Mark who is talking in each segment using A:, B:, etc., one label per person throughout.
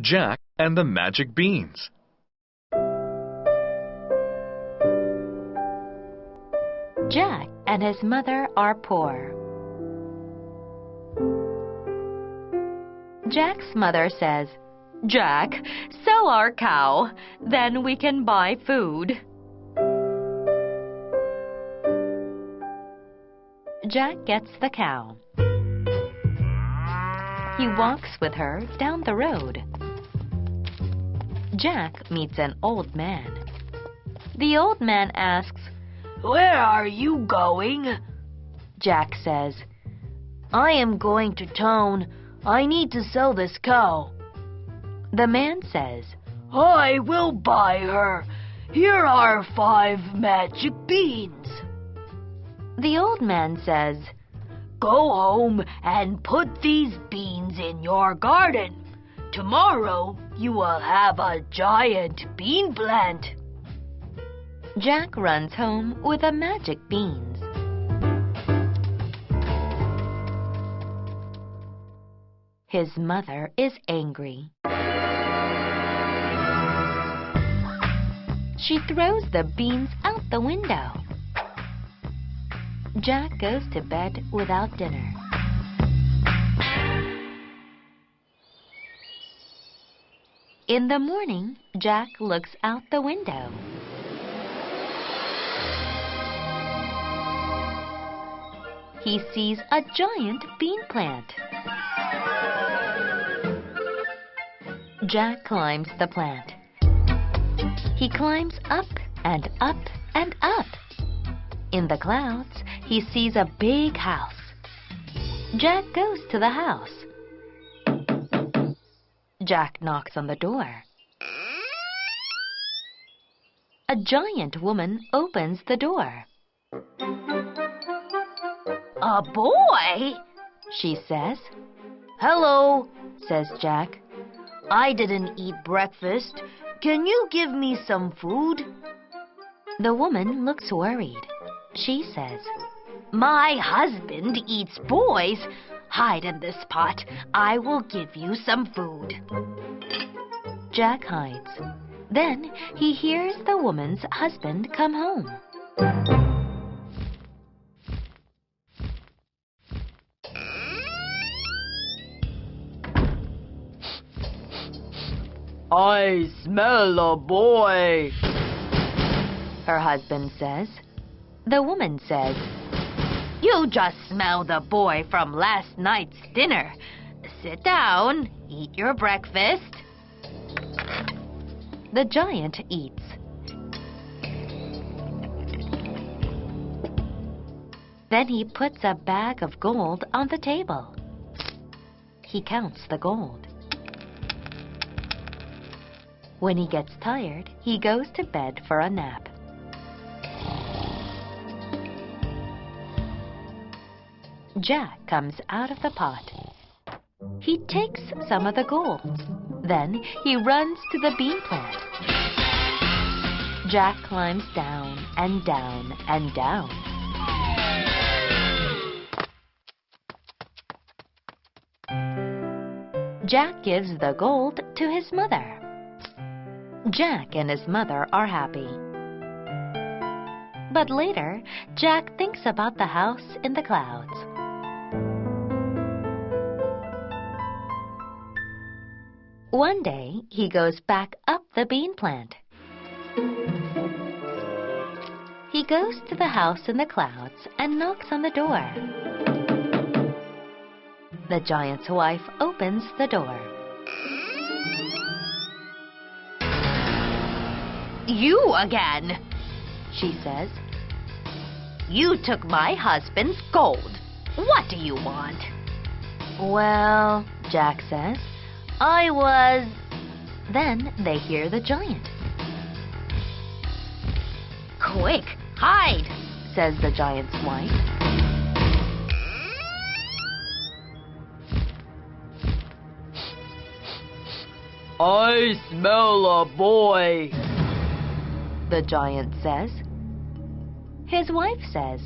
A: Jack and the Magic Beans.
B: Jack and his mother are poor. Jack's mother says, "Jack, sell our cow, then we can buy food." Jack gets the cow. He walks with her down the road. Jack meets an old man. The old man asks,
C: "Where are you going?"
B: Jack says,
C: "I am going to town. I need to sell this cow."
B: The man says,
C: "I will buy her. Here are 5 magic beans."
B: The old man says,
C: "Go home and put these beans in your garden. Tomorrow you will have a giant bean plant."
B: Jack runs home with the magic beans. His mother is angry. She throws the beans out the window. Jack goes to bed without dinner. In the morning, Jack looks out the window. He sees a giant bean plant. Jack climbs the plant. He climbs up and up and up. In the clouds, he sees a big house. Jack goes to the house. Jack knocks on the door. A giant woman opens the door.
C: "A boy?"
B: she says.
C: "Hello,"
B: says Jack.
C: "I didn't eat breakfast. Can you give me some food?"
B: The woman looks worried. She says,
C: "My husband eats boys. Hide in this pot. I will give you some food."
B: Jack hides. Then he hears the woman's husband come home.
C: "I smell a boy,"
B: her husband says. The woman says,
C: "You just smell the boy from last night's dinner. Sit down, eat your breakfast."
B: The giant eats. Then he puts a bag of gold on the table. He counts the gold. When he gets tired, he goes to bed for a nap. Jack comes out of the pot. He takes some of the gold. Then he runs to the bean plant. Jack climbs down and down and down. Jack gives the gold to his mother. Jack and his mother are happy. But later, Jack thinks about the house in the clouds. One day, he goes back up the bean plant. He goes to the house in the clouds and knocks on the door. The giant's wife opens the door.
C: "You again,"
B: she says.
C: "You took my husband's gold. What do you want?"
B: "Well," Jack says,
C: "I was..."
B: Then they hear the giant.
C: "Quick, hide,"
B: says the giant's wife.
C: "I smell a boy,"
B: the giant says. His wife says,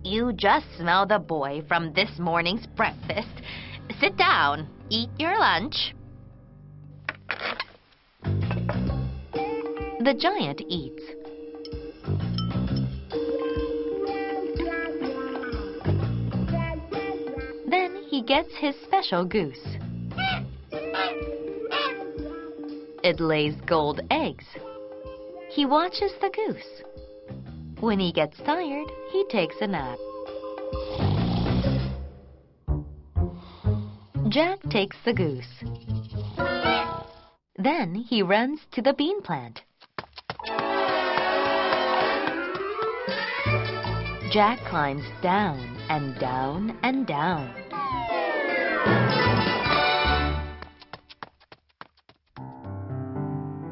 C: "You just smell the boy from this morning's breakfast. Sit down, eat your lunch."
B: The giant eats. Then he gets his special goose. It lays gold eggs. He watches the goose. When he gets tired, he takes a nap. Jack takes the goose. Then he runs to the bean plant. Jack climbs down and down and down.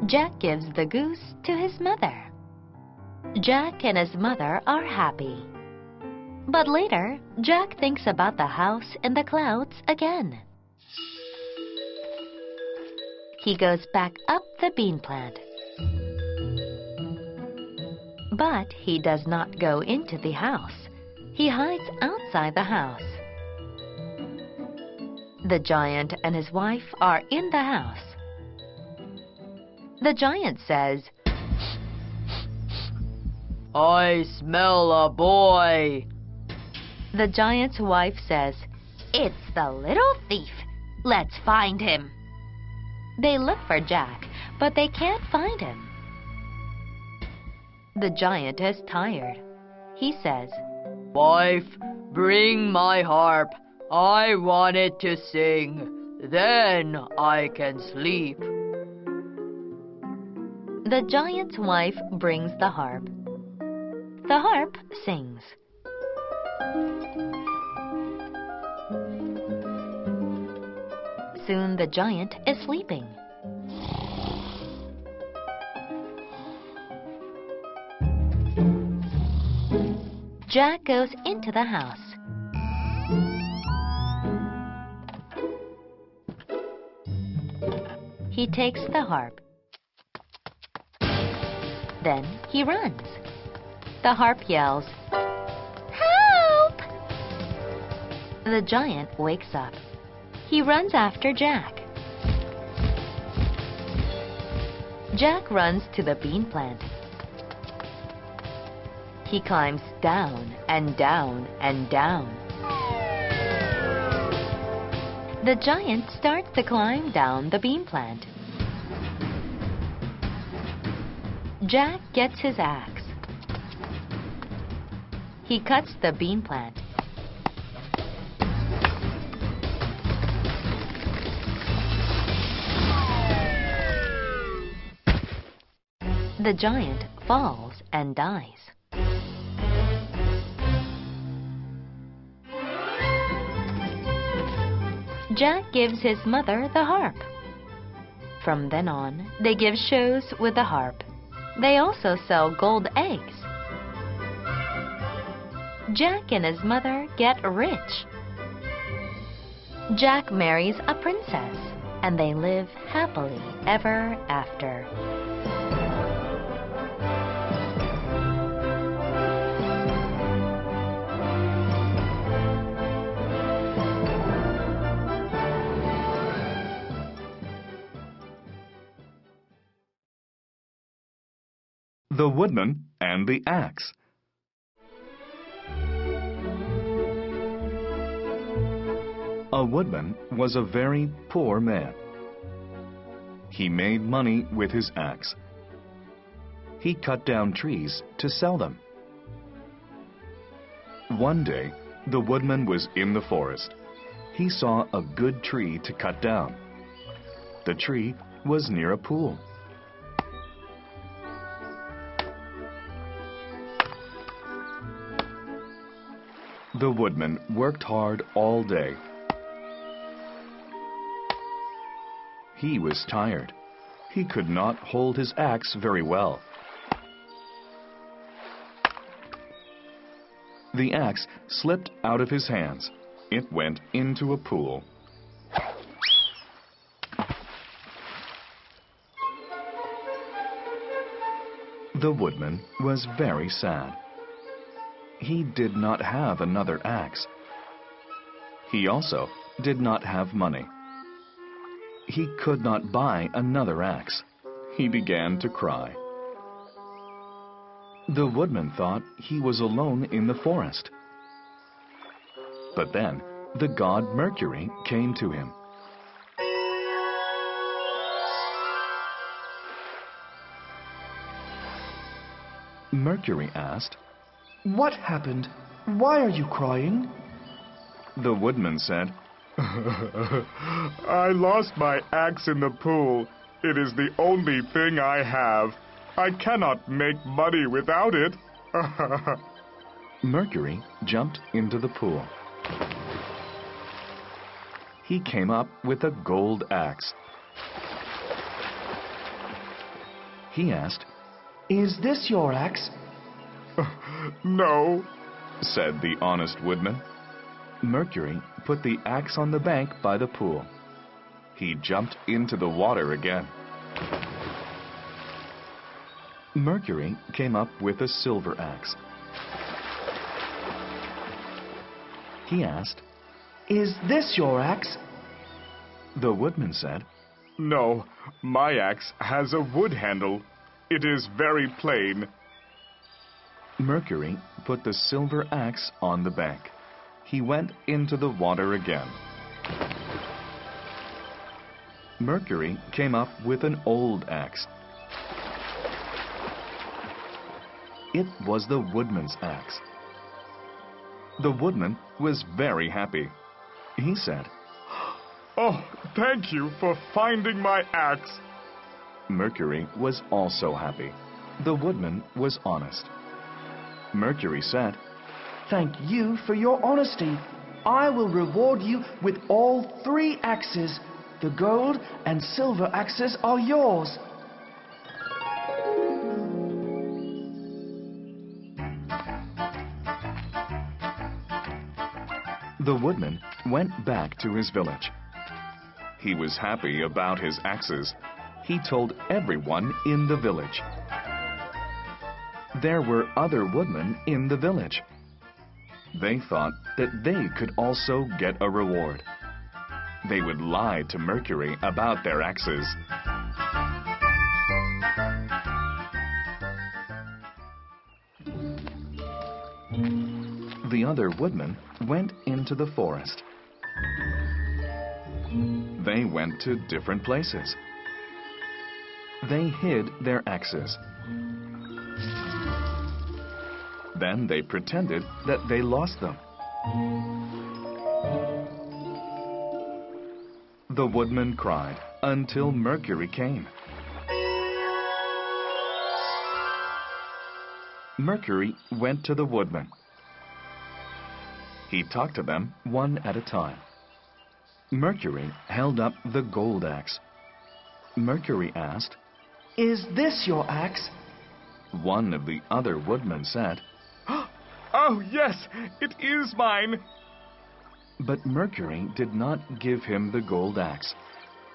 B: Jack gives the goose to his mother. Jack and his mother are happy. But later, Jack thinks about the house in the clouds again. He goes back up the bean plant. But he does not go into the house. He hides outside the house. The giant and his wife are in the house. The giant says,
C: I smell a boy.
B: The giant's wife says, It's the little thief. Let's find him. They look for Jack, but they can't find him. The giant is tired. He says,
C: Wife, bring my harp. I want it to sing. Then I can sleep.
B: The giant's wife brings the harp. The harp sings. Soon the giant is sleeping. Jack goes into the house. He takes the harp. Then he runs. The harp yells, Help! The giant wakes up. He runs after Jack. Jack runs to the bean plant. He climbs down and down and down. The giant starts to climb down the bean plant. Jack gets his axe. He cuts the bean plant. The giant falls and dies. Jack gives his mother the harp. From then on, they give shows with the harp. They also sell gold eggs. Jack and his mother get rich. Jack marries a princess, and they live happily ever after.
A: The Woodman and the Axe. A woodman was a very poor man. He made money with his axe. He cut down trees to sell them. One day, the woodman was in the forest. He saw a good tree to cut down. The tree was near a pool. The woodman worked hard all day. He was tired. He could not hold his axe very well. The axe slipped out of his hands. It went into a pool. The woodman was very sad. He did not have another axe. He also did not have money. He could not buy another axe. He began to cry. The woodman thought he was alone in the forest. But then the god Mercury came to him. Mercury asked,
D: "What happened? Why are you crying?"
A: The woodman said, "I lost my axe in the pool. It is the only thing I have. I cannot make money without it." Mercury jumped into the pool. He came up with a gold axe. He asked,
D: "Is this your axe?"
A: "No," said the honest woodman. Mercury put the axe on the bank by the pool. He jumped into the water again. Mercury came up with a silver axe. He asked,
D: "Is this your axe?"
A: The woodman said, "No, my axe has a wood handle. It is very plain." Mercury put the silver axe on the bank. He went into the water again. Mercury came up with an old axe. It was the woodman's axe. The woodman was very happy. He said, "Oh, thank you for finding my axe." Mercury was also happy. The woodman was honest. Mercury said,
D: "Thank you for your honesty. I will reward you with all 3 axes. The gold and silver axes are yours."
A: The woodman went back to his village. He was happy about his axes. He told everyone in the village. There were other woodmen in the village. They thought that they could also get a reward. They would lie to Mercury about their axes. The other woodmen went into the forest. They went to different places. They hid their axes. Then they pretended that they lost them. The woodman cried until Mercury came. Mercury went to the woodman. He talked to them one at a time. Mercury held up the gold axe. Mercury asked,
D: "Is this your axe?"
A: One of the other woodmen said, "Oh, yes, it is mine." But Mercury did not give him the gold axe.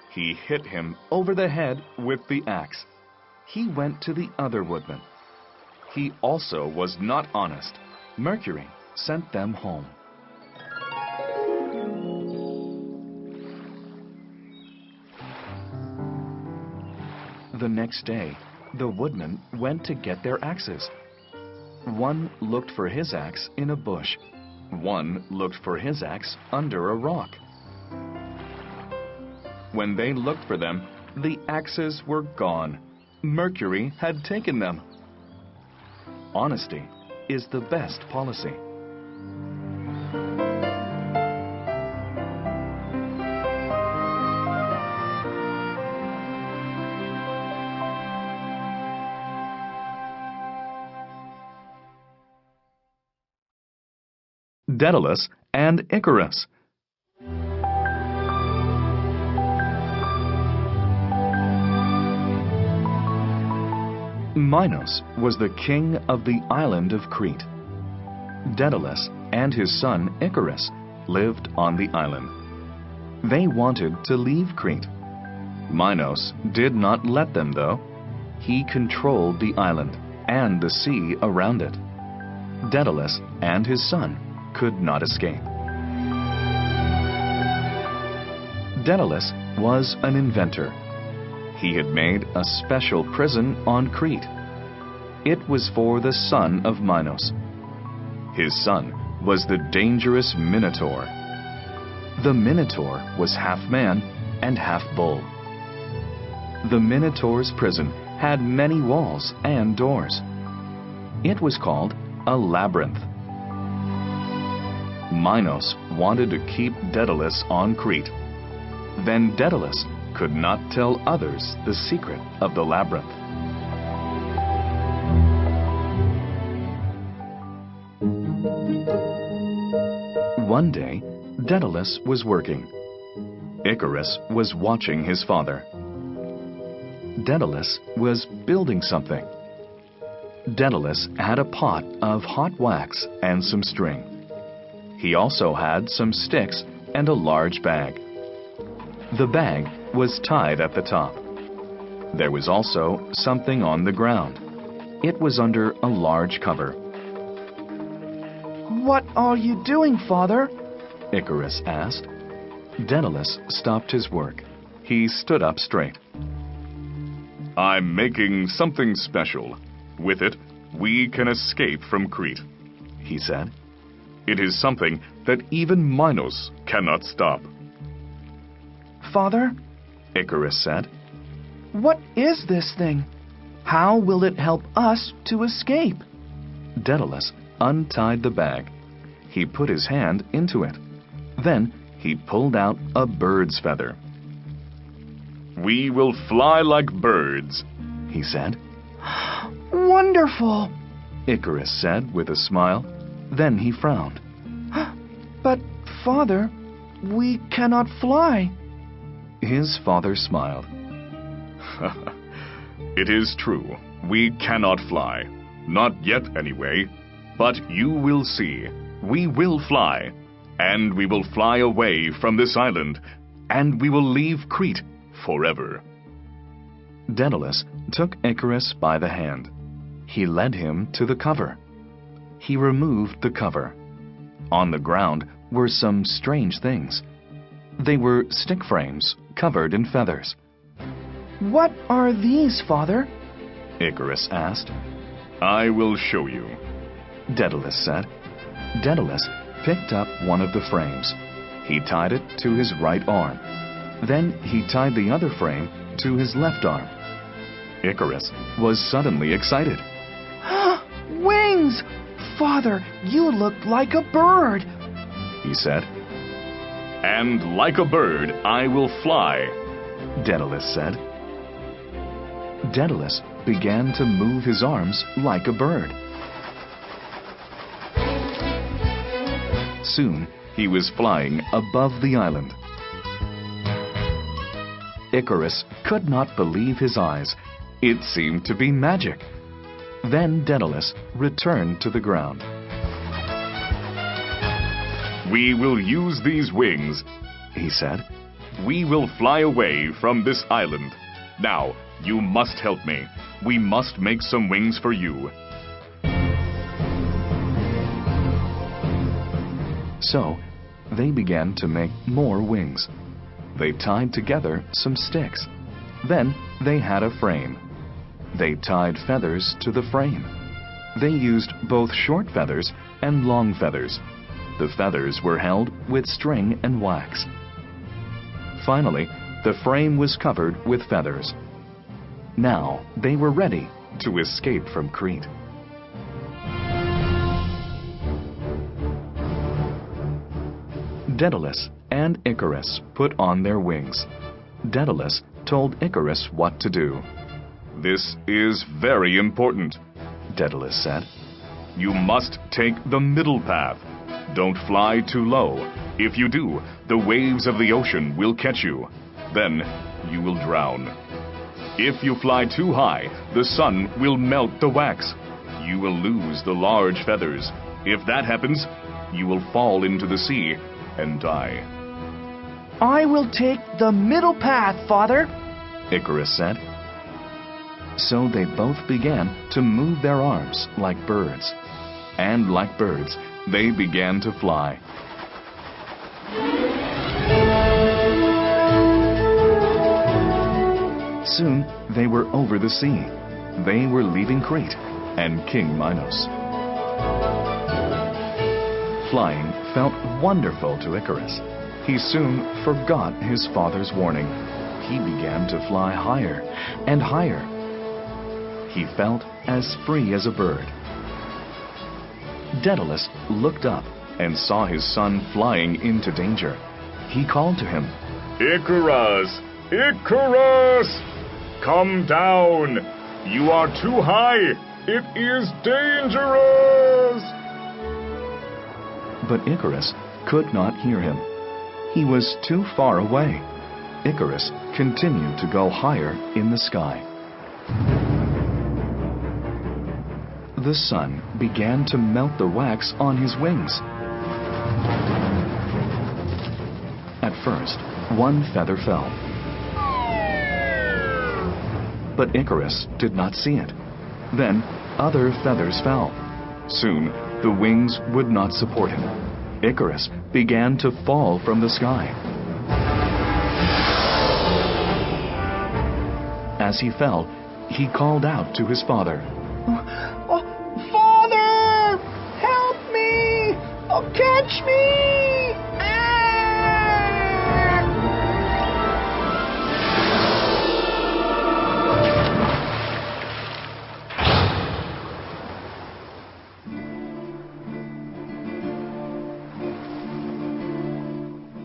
A: He hit him over the head with the axe. He went to the other woodman. He also was not honest. Mercury sent them home. The next day, the woodmen went to get their axes. One looked for his axe in a bush. One looked for his axe under a rock. When they looked for them, the axes were gone. Mercury had taken them. Honesty is the best policy. Daedalus and Icarus. Minos was the king of the island of Crete. Daedalus and his son Icarus lived on the island. They wanted to leave Crete. Minos did not let them, though. He controlled the island and the sea around it. Daedalus and his son could not escape. Daedalus was an inventor. He had made a special prison on Crete. It was for the son of Minos. His son was the dangerous Minotaur. The Minotaur was half man and half bull. The Minotaur's prison had many walls and doors. It was called a labyrinth. Minos wanted to keep Daedalus on Crete. Then Daedalus could not tell others the secret of the labyrinth. One day, Daedalus was working. Icarus was watching his father. Daedalus was building something. Daedalus had a pot of hot wax and some string. He also had some sticks and a large bag. The bag was tied at the top. There was also something on the ground. It was under a large cover.
D: What are you doing, Father?
A: Icarus asked. Daedalus stopped his work. He stood up straight. I'm making something special. With it, we can escape from Crete, he said. It is something that even Minos cannot stop.
D: Father,
A: Icarus said,
D: what is this thing? How will it help us to escape?
A: Daedalus untied the bag. He put his hand into it. Then he pulled out a bird's feather. We will fly like birds, he said.
D: Wonderful,
A: Icarus said with a smile. Then he frowned.
D: But, Father, we cannot fly.
A: His father smiled. It is true, we cannot fly. Not yet, anyway. But you will see. We will fly. And we will fly away from this island. And we will leave Crete forever. Daedalus took Icarus by the hand. He led him to the cover. He removed the cover. On the ground were some strange things. They were stick frames covered in feathers.
D: What are these, Father?
A: Icarus asked. I will show you, Daedalus said. Daedalus picked up one of the frames. He tied it to his right arm. Then he tied the other frame to his left arm. Icarus was suddenly excited.
D: Wings! Father, you look like a bird,
A: he said. And like a bird, I will fly, Daedalus said. Daedalus began to move his arms like a bird. Soon, he was flying above the island. Icarus could not believe his eyes. It seemed to be magic. Then Daedalus returned to the ground. We will use these wings, he said. We will fly away from this island. Now, you must help me. We must make some wings for you. So, they began to make more wings. They tied together some sticks. Then they had a frame. They tied feathers to the frame. They used both short feathers and long feathers. The feathers were held with string and wax. Finally, the frame was covered with feathers. Now they were ready to escape from Crete. Daedalus and Icarus put on their wings. Daedalus told Icarus what to do. This is very important, Daedalus said. You must take the middle path. Don't fly too low. If you do, the waves of the ocean will catch you. Then you will drown. If you fly too high, the sun will melt the wax. You will lose the large feathers. If that happens, you will fall into the sea and die.
D: I will take the middle path, Father,
A: Icarus said. So they both began to move their arms like birds. And like birds, they began to fly. Soon they were over the sea. They were leaving Crete. and King Minos. Flying felt wonderful to Icarus. He soon forgot his father's warning. He began to fly higher and higher. He felt as free as a bird. Daedalus looked up and saw his son flying into danger. He called to him,
E: "Icarus! Icarus! Come down! You are too high! It is dangerous!"
A: But Icarus could not hear him. He was too far away. Icarus continued to go higher in the sky. The sun began to melt the wax on his wings. At first, one feather fell. But Icarus did not see it. Then other feathers fell. Soon, the wings would not support him. Icarus began to fall from the sky. As he fell, he called out to his father.
D: Oh, Father! Help me! Oh, catch me!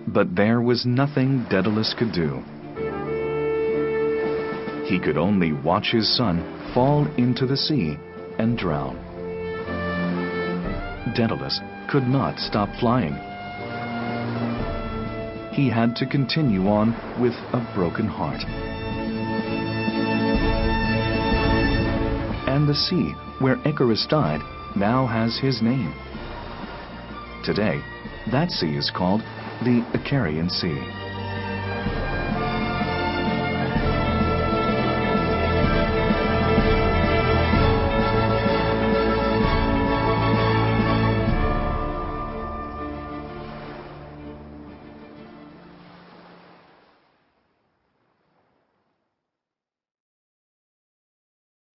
A: But there was nothing Daedalus could do. He could only watch his son fall into the sea and drown. Daedalus could not stop flying. He had to continue on with a broken heart. And the sea where Icarus died now has his name. Today, that sea is called the Icarian Sea.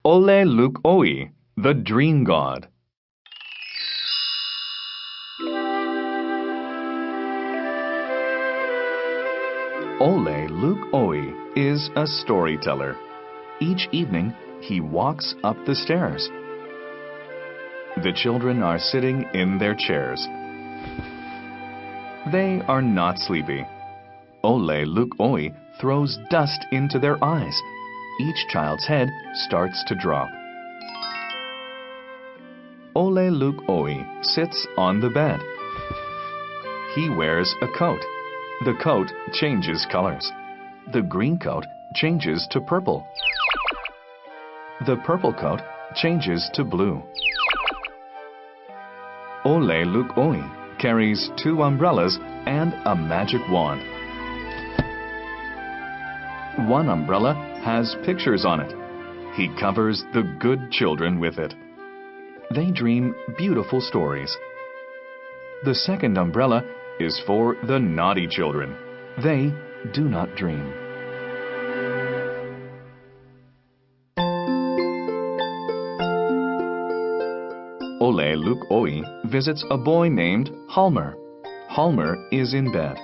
A: Ole-Luk-Oie, the Dream God. Ole-Luk-Oie is a storyteller. Each evening, he walks up the stairs. The children are sitting in their chairs. They are not sleepy. Ole-Luk-Oie throws dust into their eyes. Each child's head starts to drop. Ole-Luk-Oie sits on the bed. He wears a coat. The coat changes colors. The green coat changes to purple. The purple coat changes to blue. Ole-Luk-Oie carries 2 umbrellas and a magic wand. One umbrella has pictures on it. He covers the good children with it. They dream beautiful stories. The second umbrella is for the naughty children. They do not dream. Ole-Luk-Oie visits a boy named Halmer. Halmer is in bed.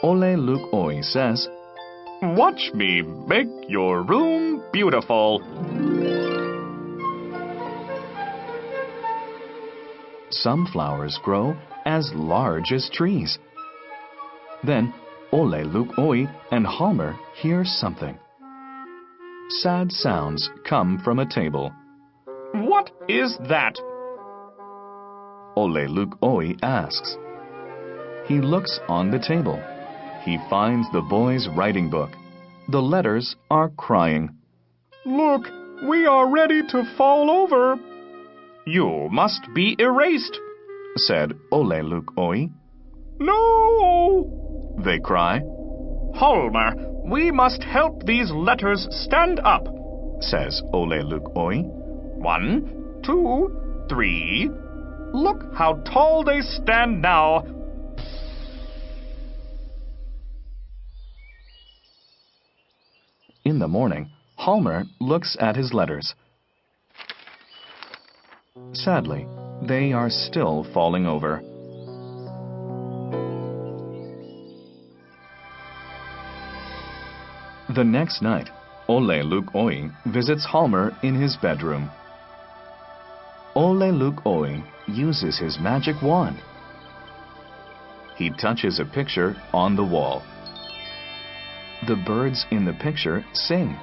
A: Ole-Luk-Oie says,
E: Watch me make your room beautiful.
A: Some flowers grow as large as trees. Then Ole-Luk-Oie and Halmer hear something. Sad sounds come from a table.
E: What is that?
A: Ole-Luk-Oie asks. He looks on the table. He finds the boy's writing book. The letters are crying.
E: Look, we are ready to fall over. You must be erased,
A: said Ole-Luk-Oie.
E: No!
A: They cry.
E: Halmer, we must help these letters stand up,
A: says Ole-Luk-Oie.
E: 1, 2, 3. Look how tall they stand now.
A: In the morning, Halmer looks at his letters. Sadly, they are still falling over. The next night, Ole-Luk-Oie visits Halmer in his bedroom. Ole-Luk-Oie uses his magic wand. He touches a picture on the wall. The birds in the picture sing.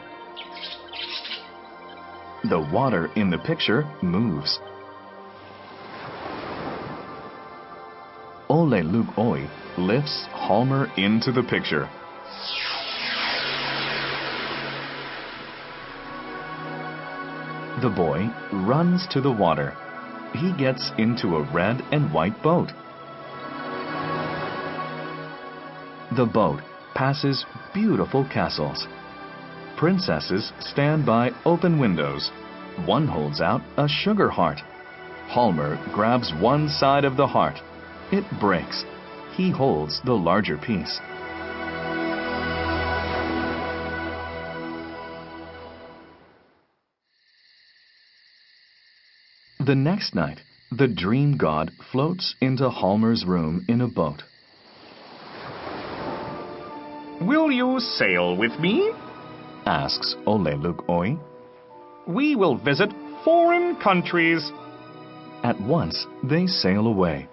A: The water in the picture moves. Ole-Luk-Oie lifts Halmer into the picture. The boy runs to the water. He gets into a red and white boat. The boat passes beautiful castles. Princesses stand by open windows. One holds out a sugar heart. Halmer grabs one side of the heart. It breaks. He holds the larger piece. The next night, the dream god floats into Halmer's room in a boat.
E: Will you sail with me?
A: Asks Ole-Luk-Oie.
E: We will visit foreign countries.
A: At once, they sail away.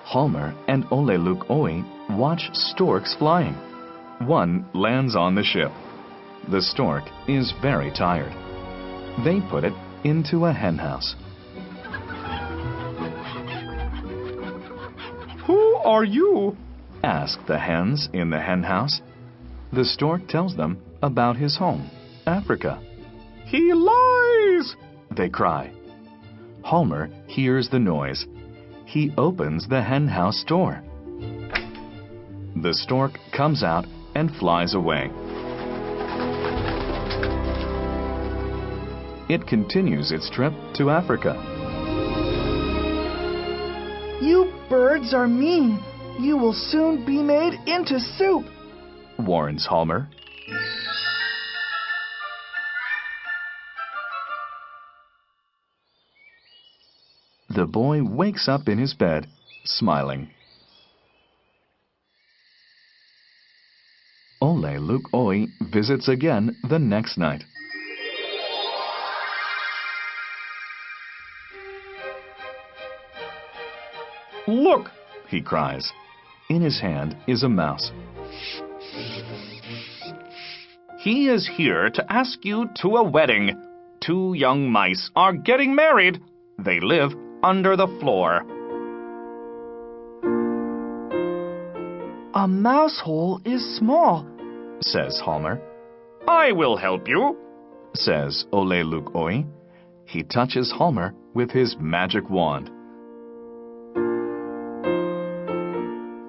A: Halmer and Ole-Luk-Oie watch storks flying. One lands on the ship. The stork is very tired. They put it into a henhouse.
E: Who are you?
A: Ask the hens in the henhouse. The stork tells them about his home, Africa.
E: He lies!
A: They cry. Halmer hears the noise. He opens the henhouse door. The stork comes out and flies away. It continues its trip to Africa.
D: You birds are mean. You will soon be made into soup,
A: warns Halmer. The boy wakes up in his bed, smiling. Ole-Luk-Oie visits again the next night.
E: Look,
A: he cries. In his hand is a mouse.
E: He is here to ask you to a wedding. 2 young mice are getting married. They live under the floor.
D: A mouse hole is small,
A: says Halmer.
E: I will help you,
A: says Ole-Luk-Oie. He touches Halmer with his magic wand.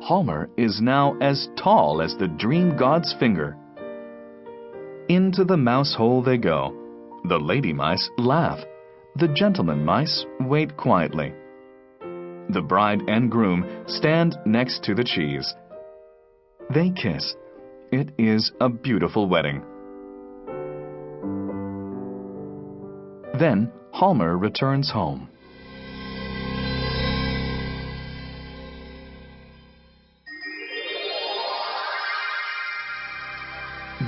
A: Halmer is now as tall as the dream god's finger. Into the mouse hole they go. The lady mice laugh. The gentleman mice wait quietly. The bride and groom stand next to the cheese. They kiss. It is a beautiful wedding. Then Halmer returns home.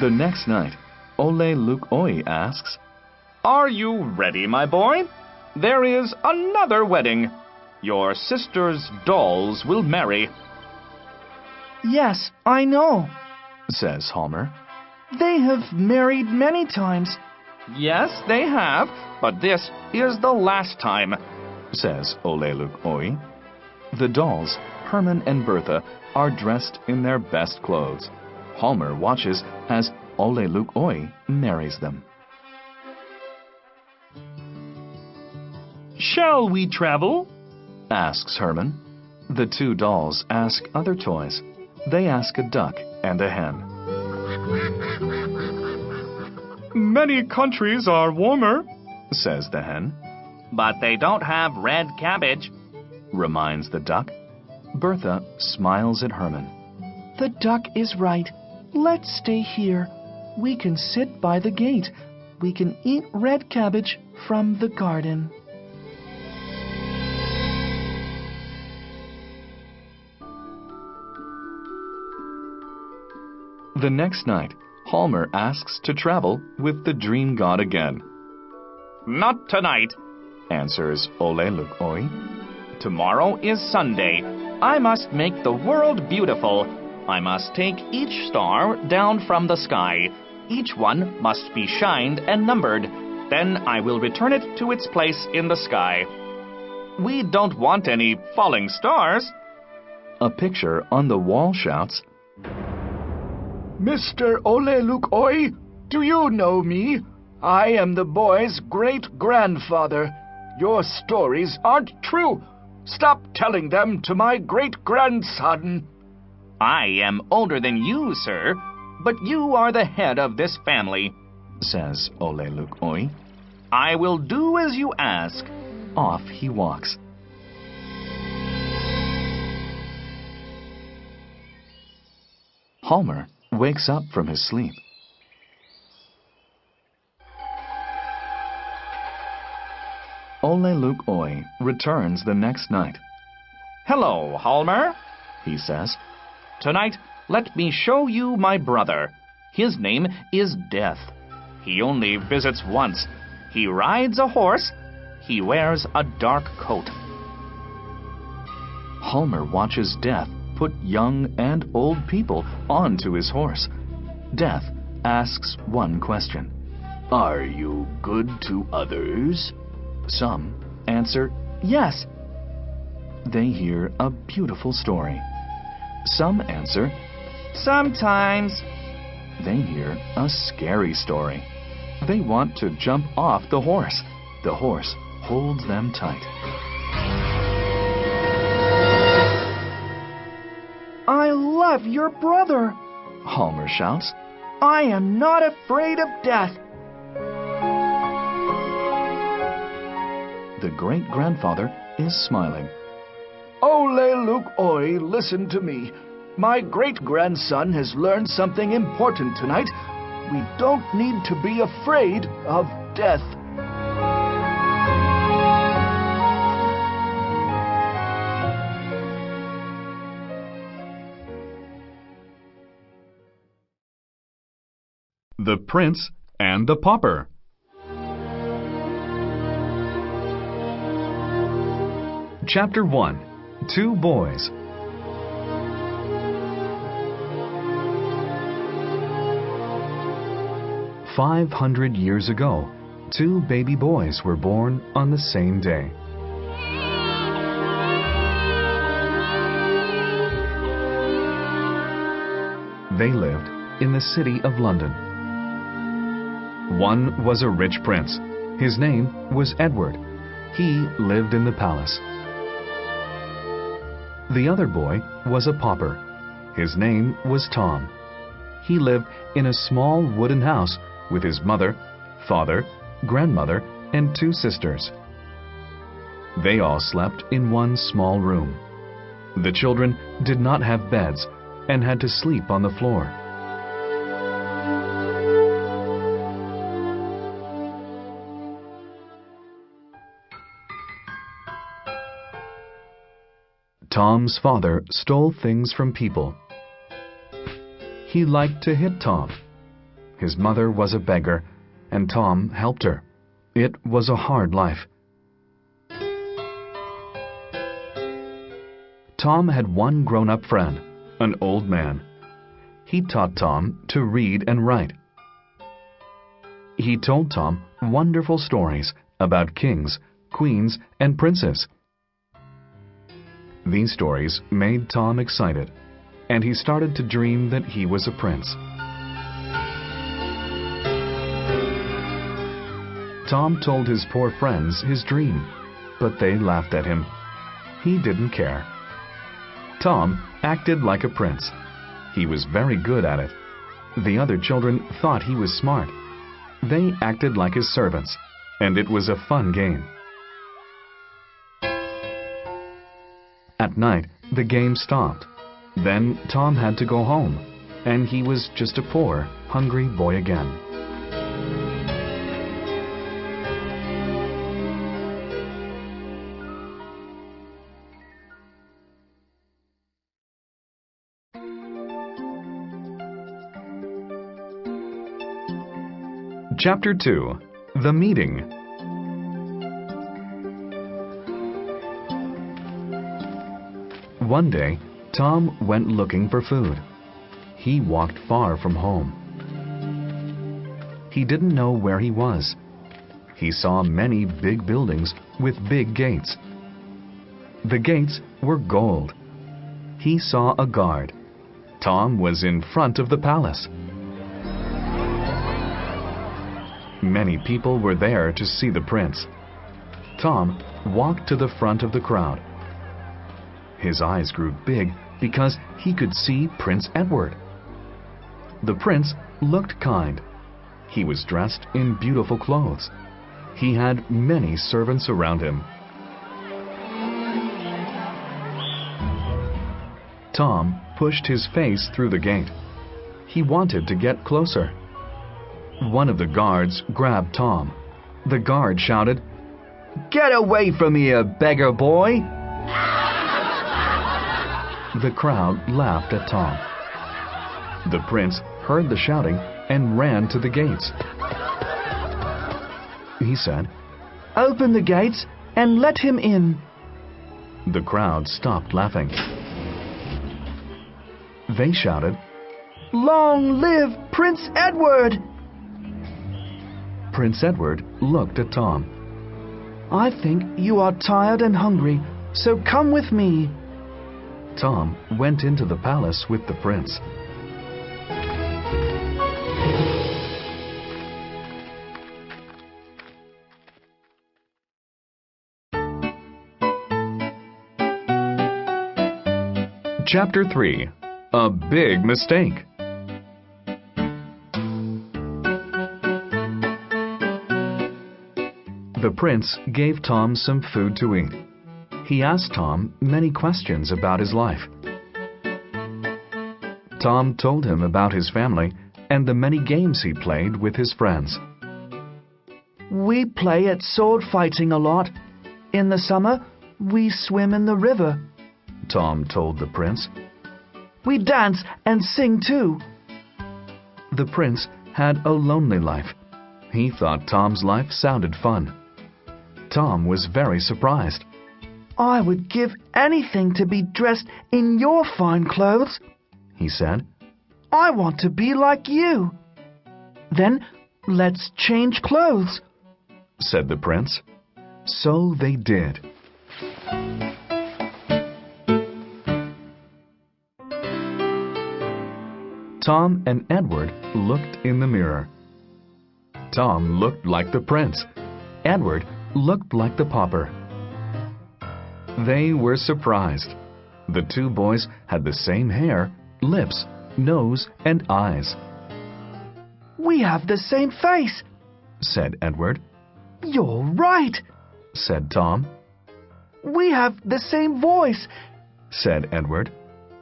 A: The next night, Ole-Luk-Oie asks,
E: Are you ready, my boy? There is another wedding. Your sister's dolls will marry.
D: Yes, I know,
A: says Halmer.
D: They have married many times.
E: Yes, they have, but this is the last time,
A: says Ole-Luk-Oie. The dolls, Herman and Bertha, are dressed in their best clothes. Halmer watches as Ole-Luk-Oie marries them.
E: Shall we travel?
A: Asks Herman. The 2 dolls ask other toys. They ask a duck and a hen.
E: Many countries are warmer,
A: says the hen.
E: But they don't have red cabbage,
A: reminds the duck. Bertha smiles at Herman.
D: The duck is right. Let's stay here. We can sit by the gate. We can eat red cabbage from the garden.
A: The next night, Halmer asks to travel with the dream god again.
E: Not tonight,
A: Answers Ole-Luk-Oie.
E: Tomorrow is Sunday. I must make the world beautiful. I must take each star down from the sky. Each one must be shined and numbered. Then I will return it to its place in the sky. We don't want any falling stars.
A: A picture on the wall shouts,
D: Mr. Ole-Luk-Oie, do you know me? I am the boy's great-grandfather. Your stories aren't true. Stop telling them to my great-grandson.
E: I am older than you, sir, but you are the head of this family,
A: says Ole-Luk-Oie.
E: I will do as you ask.
A: Off he walks. Halmer wakes up from his sleep. Ole-Luk-Oie returns the next night.
E: Hello, Halmer,
A: he says.
E: Tonight, let me show you my brother. His name is Death. He only visits once. He rides a horse. He wears a dark coat.
A: Halmer watches Death put young and old people onto his horse. Death asks one question.
D: Are you good to others?
A: Some answer yes. They hear a beautiful story. Some answer
E: sometimes.
A: They hear a scary story. They want to jump off the horse. The horse holds them tight.
D: I love your brother,
A: Halmer shouts.
D: I am not afraid of death.
A: The great-grandfather is smiling.
D: Ole-Luk-Oie, listen to me. My great-grandson has learned something important tonight. We don't need to be afraid of death.
A: The Prince and the Pauper. Chapter 1. Two Boys. "500 years ago, two baby boys were born on the same day. They lived in the city of London. One was a rich prince. His name was Edward. He lived in the palace. The other boy was a pauper. His name was Tom. He lived in a small wooden house with his mother, father, grandmother, and two sisters. They all slept in one small room. The children did not have beds and had to sleep on the floor. Tom's father stole things from people. He liked to hit Tom. His mother was a beggar, and Tom helped her. It was a hard life. Tom had one grown-up friend, an old man. He taught Tom to read and write. He told Tom wonderful stories about kings, queens, and princes. These stories made Tom excited, and he started to dream that he was a prince. Tom told his poor friends his dream, but they laughed at him. He didn't care. Tom acted like a prince. He was very good at it. The other children thought he was smart. They acted like his servants, and it was a fun game. At night, the game stopped. Then Tom had to go home, and he was just a poor, hungry boy again. Chapter 2. The Meeting. One day, Tom went looking for food. He walked far from home. He didn't know where he was. He saw many big buildings with big gates. The gates were gold. He saw a guard. Tom was in front of the palace. Many people were there to see the prince. Tom walked to the front of the crowd. His eyes grew big because he could see Prince Edward. The prince looked kind. He was dressed in beautiful clothes. He had many servants around him. Tom pushed his face through the gate. He wanted to get closer. One of the guards grabbed Tom. The guard shouted, "Get away from here, beggar boy!" The crowd laughed at Tom. The prince heard the shouting and ran to the gates. He said, "Open the gates and let him in." The crowd stopped laughing. They shouted, "Long live Prince Edward!" Prince Edward looked at Tom. "I think you are tired and hungry, so come with me." Tom went into the palace with the prince. Chapter 3. A Big Mistake. The prince gave Tom some food to eat. He asked Tom many questions about his life. Tom told him about his family and the many games he played with his friends. "We play at sword fighting a lot. In the summer, we swim in the river," Tom told the prince. "We dance and sing too." The prince had a lonely life. He thought Tom's life sounded fun. Tom was very surprised. "I would give anything to be dressed in your fine clothes," he said. "I want to be like you." "Then let's change clothes," said the prince. So they did. Tom and Edward looked in the mirror. Tom looked like the prince. Edward looked like the pauper. They were surprised. The two boys had the same hair, lips, nose, and eyes. "We have the same face," said Edward. "You're right," said Tom. "We have the same voice," said Edward.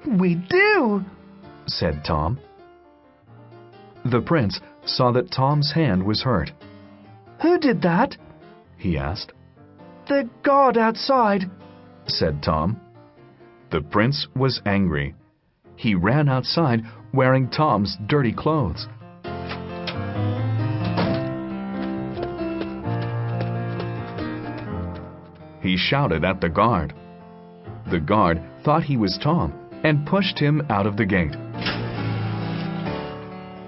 A: "We do," said Tom. The prince saw that Tom's hand was hurt. "Who did that?" he asked. "The guard outside," said Tom. The prince was angry. He ran outside wearing Tom's dirty clothes. He shouted at the guard. The guard thought he was Tom and pushed him out of the gate.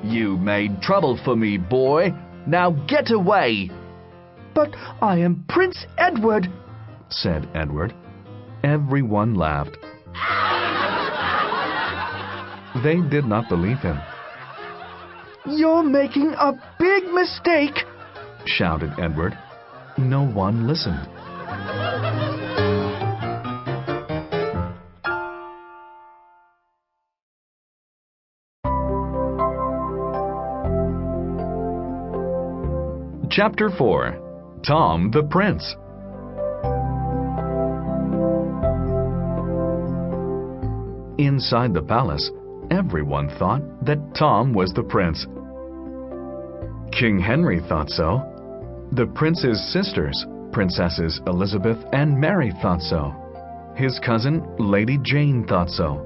A: "You made trouble for me, boy. Now get away." "But I am Prince Edward," said Edward. Everyone laughed. They did not believe him. "You're making a big mistake," shouted Edward. No one listened. Chapter 4. Tom the Prince. Inside the palace, everyone thought that Tom was the prince. King Henry thought so. The prince's sisters, Princesses Elizabeth and Mary, thought so. His cousin, Lady Jane, thought so.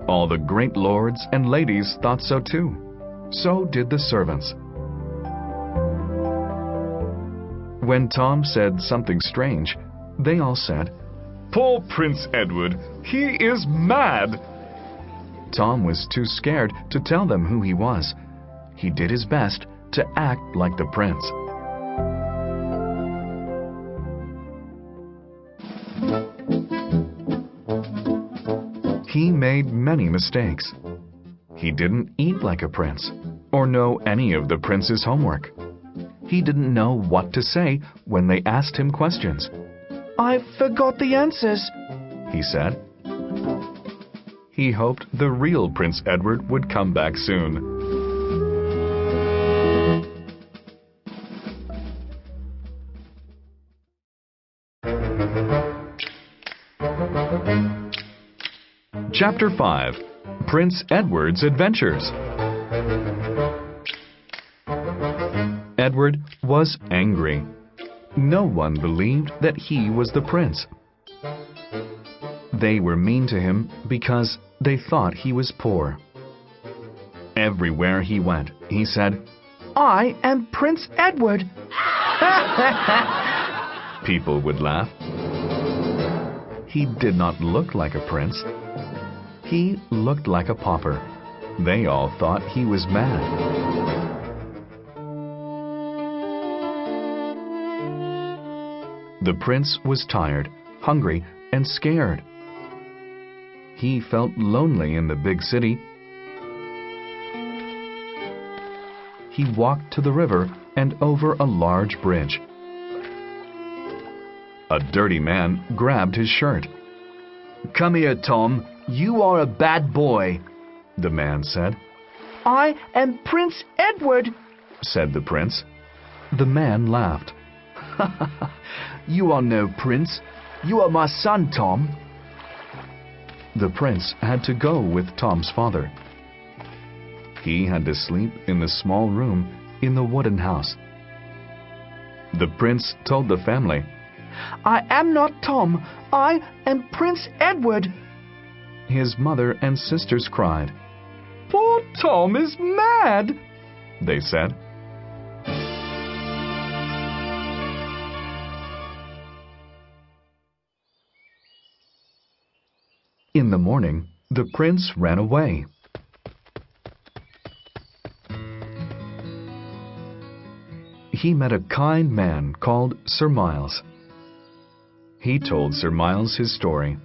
A: All the great lords and ladies thought so too. So did the servants. When Tom said something strange, they all said,
D: Poor Prince Edward, he is mad.
A: Tom was too scared to tell them who he was. He did his best to act like the prince. He made many mistakes. He didn't eat like a prince, or know any of the prince's homework. He didn't know what to say when they asked him questions.
F: I forgot the answers,
A: he said. He hoped the real Prince Edward would come back soon. Chapter 5. Prince Edward's Adventures. Edward was angry. No one believed that he was the prince. They were mean to him because they thought he was poor. Everywhere he went, he said,
F: I am Prince Edward.
A: People would laugh. He did not look like a prince. He looked like a pauper. They all thought he was mad. The prince was tired, hungry, and scared. He felt lonely in the big city. He walked to the river and over a large bridge. A dirty man grabbed his shirt.
D: Come here, Tom. You are a bad boy,
A: the man said.
F: I am Prince Edward,
A: said the prince. The man laughed.
D: You are no prince. You are my son, Tom.
A: The prince had to go with Tom's father. He had to sleep in the small room in the wooden house. The prince told the family,
F: I am not Tom. I am Prince Edward.
A: His mother and sisters cried.
D: Poor Tom is mad,
A: they said. In the morning, the prince ran away. He met a kind man called Sir Miles. He told Sir Miles his story.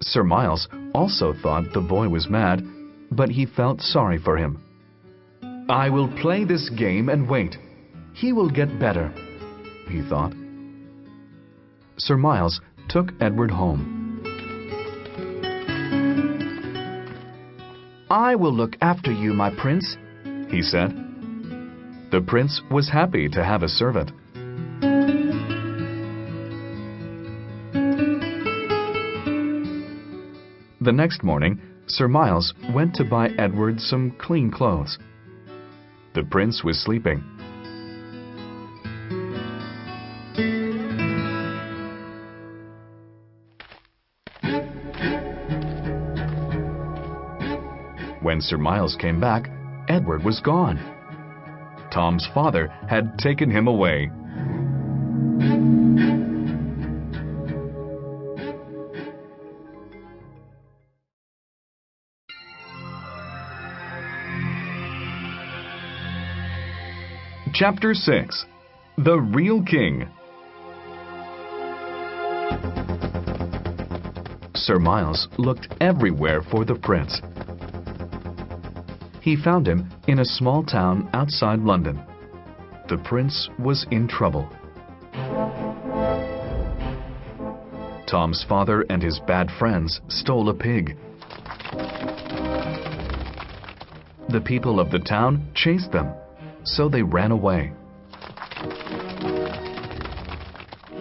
A: Sir Miles also thought the boy was mad, but he felt sorry for him. I will play this game and wait. He will get better, he thought. Sir Miles took Edward home.
F: I will look after you, my prince,
A: he said. The prince was happy to have a servant. The next morning, Sir Miles went to buy Edward some clean clothes. The prince was sleeping. When Sir Miles came back, Edward was gone. Tom's father had taken him away. Chapter 6. The Real King. Sir Miles looked everywhere for the prince. He found him in a small town outside London. The prince was in trouble. Tom's father and his bad friends stole a pig. The people of the town chased them, so they ran away.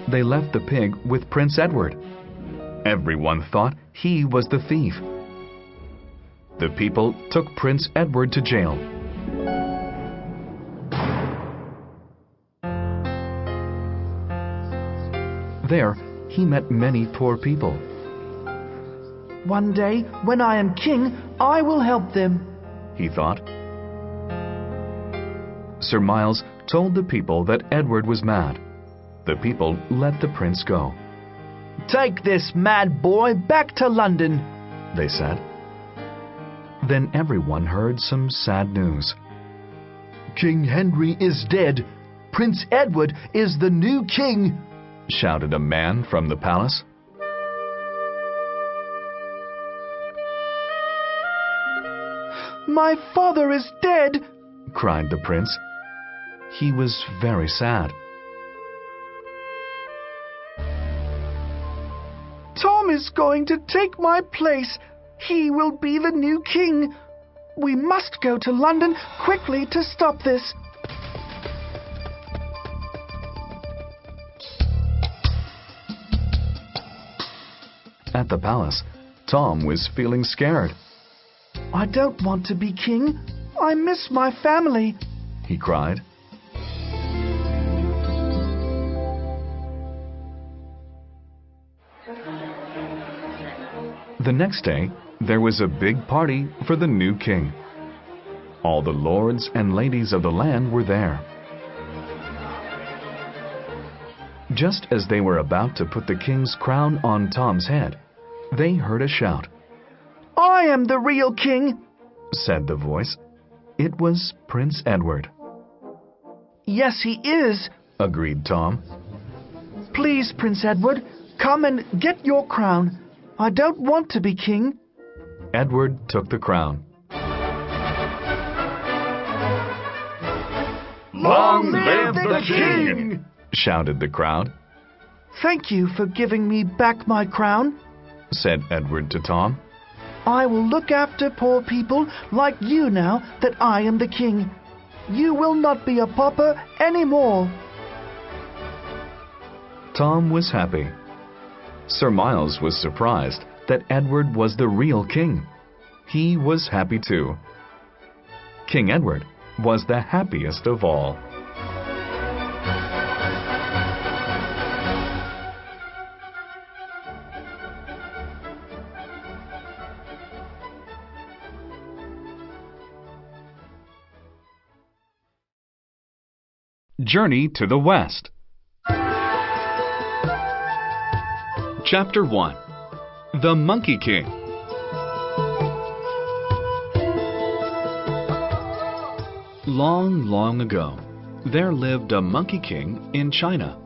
A: They left the pig with Prince Edward. Everyone thought he was the thief. The people took Prince Edward to jail. There, he met many poor people.
F: One day, when I am king, I will help them,
A: he thought. Sir Miles told the people that Edward was mad. The people let the prince go.
F: Take this mad boy back to London,
A: they said. Then everyone heard some sad news.
F: King Henry is dead. Prince Edward is the new king,
A: shouted a man from the palace.
F: My father is dead,
A: cried the prince. He was very sad.
F: Tom is going to take my place. He will be the new king. We must go to London quickly to stop this.
A: At the palace, Tom was feeling scared.
F: I don't want to be king. I miss my family,
A: he cried. The next day, there was a big party for the new king. All the lords and ladies of the land were there. Just as they were about to put the king's crown on Tom's head, they heard a shout.
F: I am the real king,
A: said the voice. It was Prince Edward.
F: Yes, he is,
A: agreed Tom.
F: Please, Prince Edward, come and get your crown. I don't want to be king.
A: Edward took the crown.
D: Long live the king!
A: shouted the crowd.
F: Thank you for giving me back my crown,
A: said Edward to Tom.
F: I will look after poor people like you now that I am the king. You will not be a pauper anymore.
A: Tom was happy. Sir Miles was surprised that Edward was the real king. He was happy too. King Edward was the happiest of all. Journey to the West. Chapter 1. The Monkey King. Long, long ago, there lived a monkey king in China.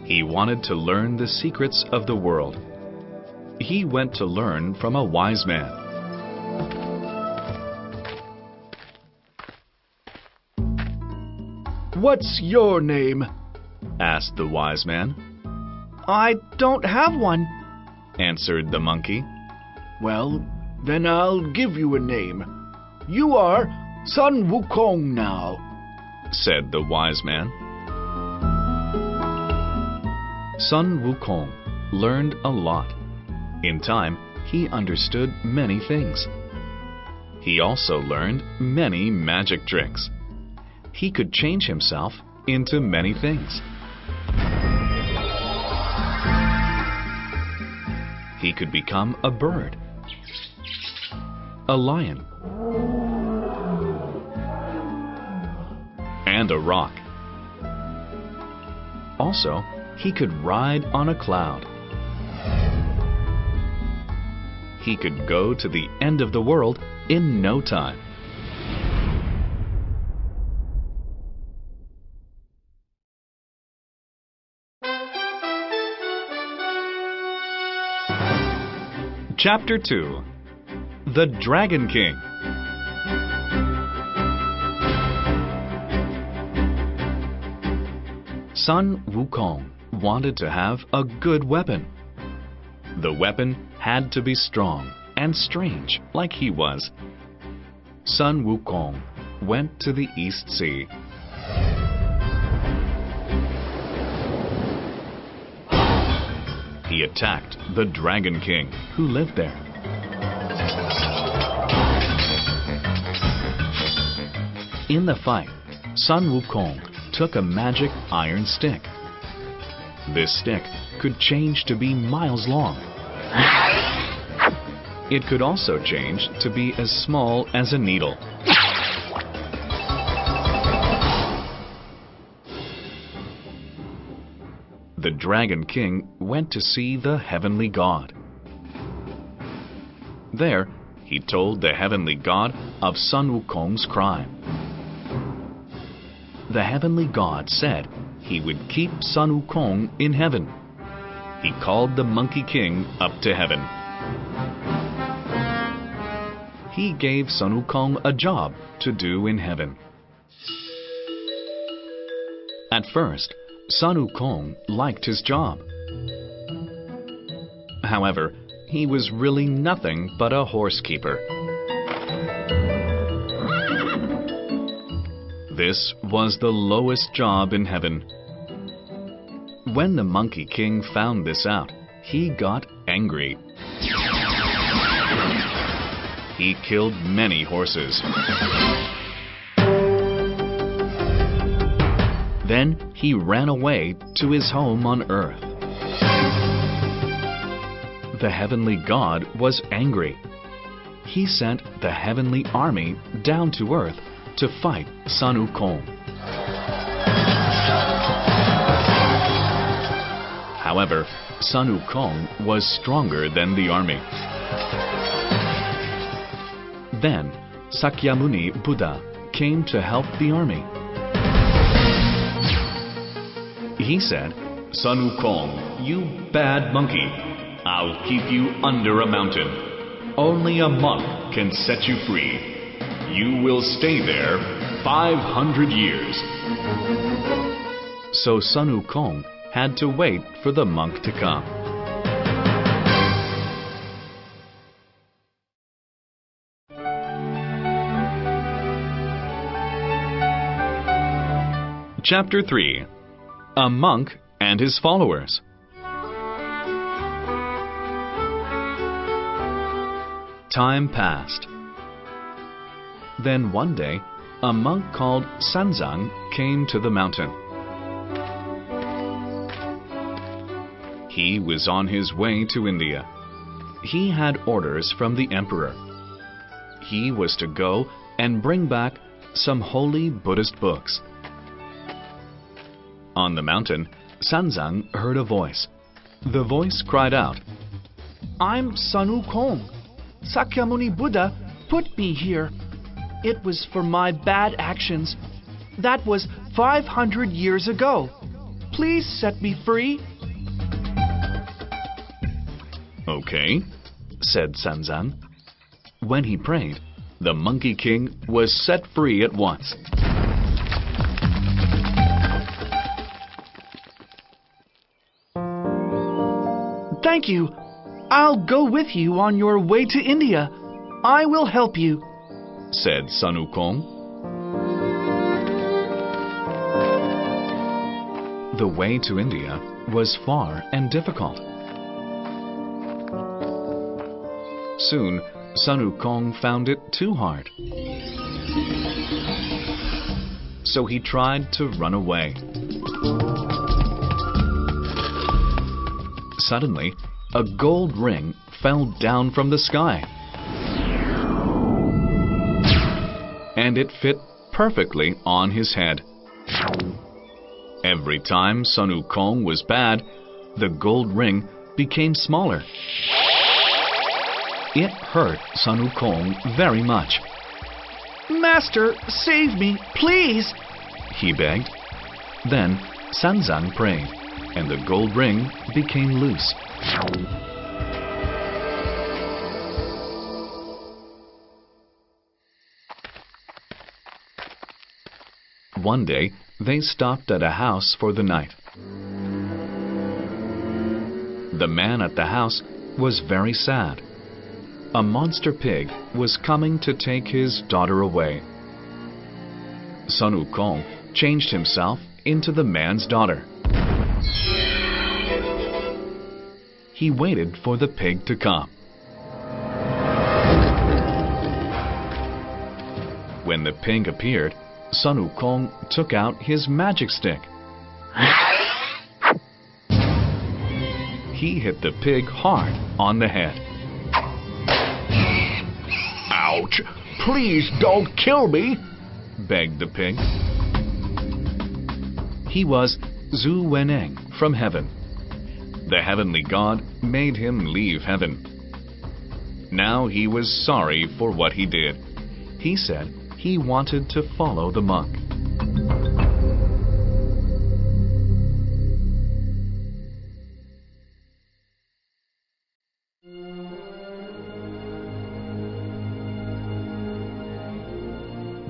A: He wanted to learn the secrets of the world. He went to learn from a wise man.
D: What's your name?
A: asked the wise man.
F: I don't have one,
A: answered the monkey.
D: Well, then I'll give you a name. You are Sun Wukong now,
A: said the wise man. Sun Wukong learned a lot. In time, he understood many things. He also learned many magic tricks. He could change himself into many things. He could become a bird, a lion, and a rock. Also, he could ride on a cloud. He could go to the end of the world in no time. Chapter 2. The Dragon King. Sun Wukong wanted to have a good weapon. The weapon had to be strong and strange like he was. Sun Wukong went to the East Sea. He attacked the Dragon King, who lived there. In the fight, Sun Wukong took a magic iron stick. This stick could change to be miles long. It could also change to be as small as a needle. the Dragon King went to see the heavenly god. There, he told the heavenly god of Sun Wukong's crime. The heavenly god said he would keep Sun Wukong in heaven. He called the Monkey King up to heaven. He gave Sun Wukong a job to do in heaven. At first, Sun Wukong liked his job. However, he was really nothing but a horsekeeper. This was the lowest job in heaven. When the Monkey King found this out, he got angry. He killed many horses. Then he ran away to his home on Earth. The heavenly god was angry. He sent the heavenly army down to Earth to fight Sun Wukong. However, Sun Wukong was stronger than the army. Then, Sakyamuni Buddha came to help the army. He said, "Sun Wukong, you bad monkey, I'll keep you under a mountain. Only a monk can set you free. You will stay there 500 years." So Sun Wukong had to wait for the monk to come. Chapter 3. A Monk and His Followers. Time passed. Then one day, a monk called Sanzang came to the mountain. He was on his way to India. He had orders from the emperor. He was to go and bring back some holy Buddhist books. On the mountain, Sanzang heard a voice. The voice cried out,
F: I'm Sun Wukong. Sakyamuni Buddha put me here. It was for my bad actions. That was 500 years ago. Please set me free.
A: "Okay," said Sanzang. When he prayed, the Monkey King was set free at once.
F: Thank you. I'll go with you on your way to India. I will help you,
A: said Sun Wukong. The way to India was far and difficult. Soon, Sun Wukong found it too hard. So he tried to run away. Suddenly, a gold ring fell down from the sky. And it fit perfectly on his head. Every time Sun Wukong was bad, the gold ring became smaller. It hurt Sun Wukong very much.
F: Master, save me, please,
A: he begged. Then Sanzang prayed, and the gold ring became loose. One day, they stopped at a house for the night. The man at the house was very sad. A monster pig was coming to take his daughter away. Sun Wukong changed himself into the man's daughter. He waited for the pig to come. When the pig appeared, Sun Wukong took out his magic stick. He hit the pig hard on the head.
D: Ouch! Please don't kill me,
A: begged the pig. He was Zhu Weneng from heaven. The heavenly god made him leave heaven. Now he was sorry for what he did. He said he wanted to follow the monk.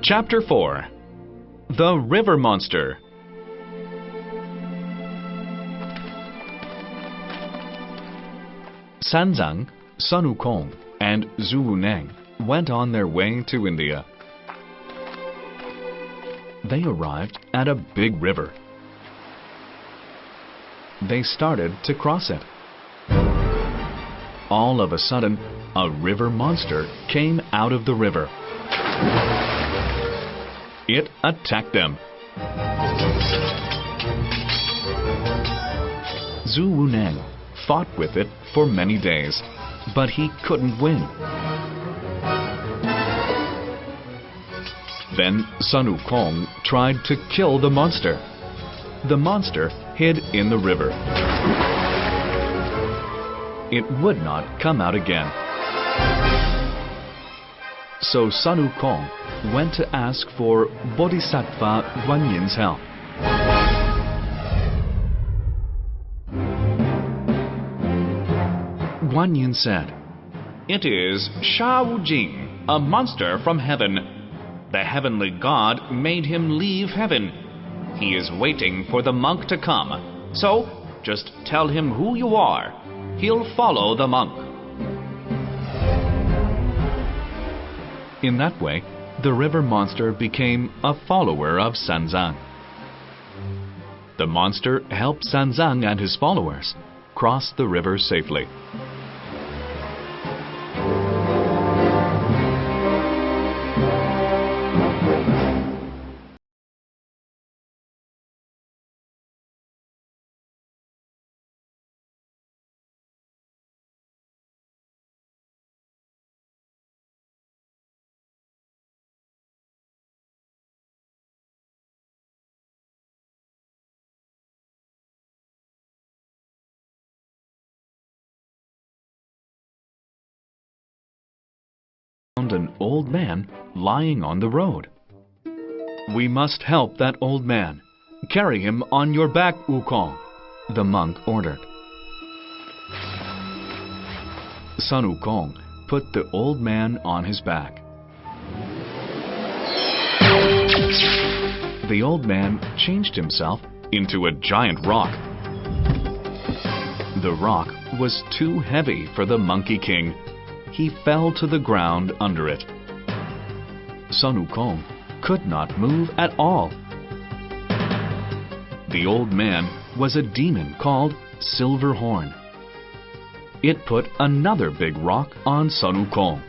A: Chapter 4. The River Monster. Sanzang, Sun Wukong, and Zhu Wuneng went on their way to India. They arrived at a big river. They started to cross it. All of a sudden, a river monster came out of the river. It attacked them. Zhu Wuneng fought with it for many days, but he couldn't win. Then Sun Wukong tried to kill the monster. The monster hid in the river. It would not come out again. So Sun Wukong went to ask for Bodhisattva Guanyin's help. Guanyin said, "It is Sha Wujing, a monster from heaven. The heavenly god made him leave heaven. He is waiting for the monk to come. So just tell him who you are. He'll follow the monk." In that way, the river monster became a follower of Sanzang. The monster helped Sanzang and his followers cross the river safely. Found an old man lying on the road. "We must help that old man. Carry him on your back, Wukong," the monk ordered. Sun Wukong put the old man on his back. The old man changed himself into a giant rock. The rock was too heavy for the Monkey King. He fell to the ground under it. Sun Wukong could not move at all. The old man was a demon called Silver Horn. It put another big rock on Sun Wukong.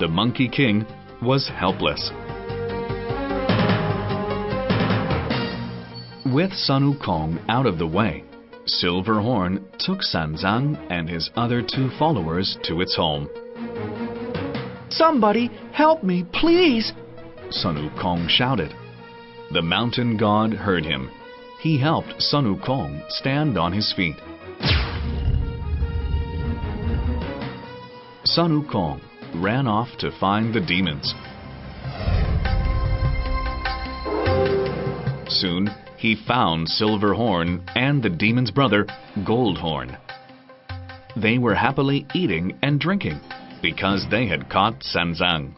A: The Monkey King was helpless. With Sun Wukong out of the way, Silver Horn took Sanzang and his other two followers to its home.
F: Somebody help me, please!
A: Sun Wukong shouted. The mountain god heard him. He helped Sun Wukong stand on his feet. Sun Wukong ran off to find the demons. Soon, he found Silver Horn and the demon's brother, Gold Horn. They were happily eating and drinking because they had caught Sanzang.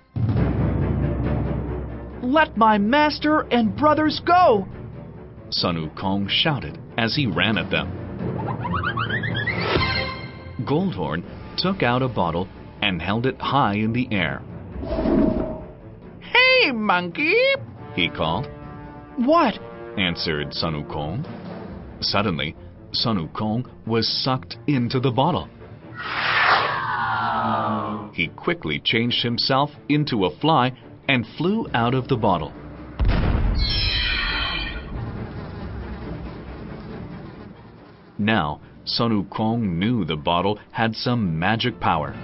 F: Let my master and brothers go!
A: Sun Wukong shouted as he ran at them. Goldhorn took out a bottle and held it high in the air.
F: Hey, monkey!
A: He called.
F: What?
A: Answered Sun Wukong. Suddenly, Sun Wukong was sucked into the bottle. He quickly changed himself into a fly and flew out of the bottle. Now, Sun Wukong knew the bottle had some magic power.